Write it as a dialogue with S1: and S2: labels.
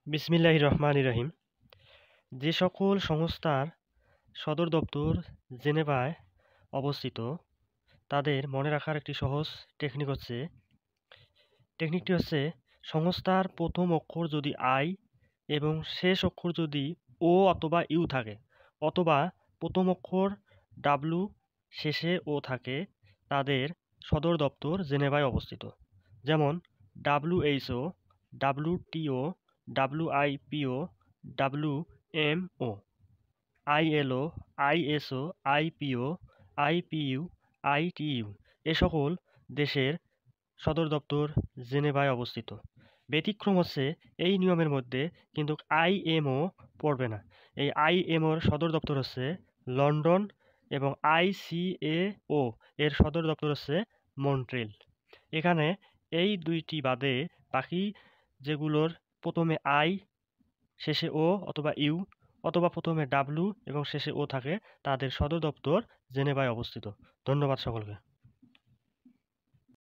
S1: বিসমিল্লাহির রহমানির রহিম। যে সকল সংস্থার সদর দপ্তর জেনেভায় অবস্থিত তাদের মনে রাখার একটি সহজ টেকনিকটি হচ্ছে সংস্থার প্রথম অক্ষর যদি আই এবং শেষ অক্ষর যদি ও অথবা ইউ থাকে, অথবা প্রথম অক্ষর ডাব্লু শেষে ও থাকে, তাদের সদর দপ্তর জেনেভায় অবস্থিত। যেমন WHO, WTO, WIPO, WMO, ILO, ISO, IPO, IPU, ITU এ সকল দেশের সদর দপ্তর জেনেভায় অবস্থিত। ব্যতিক্রম হচ্ছে এই নিয়মের মধ্যে কিন্তু IMO পড়বে না। এই IMOর সদর দপ্তর হচ্ছে লন্ডন এবং ICAO এর সদর দপ্তর হচ্ছে মন্ট্রিল। এখানে এই দুইটি বাদে বাকি যেগুলোর প্রথমে আই শেষে ও অথবা ইউ অথবা প্রথমে ডাব্লু এবং শেষে ও থাকে, তাদের সদর দপ্তর জেনেভায় অবস্থিত। ধন্যবাদ সকলকে।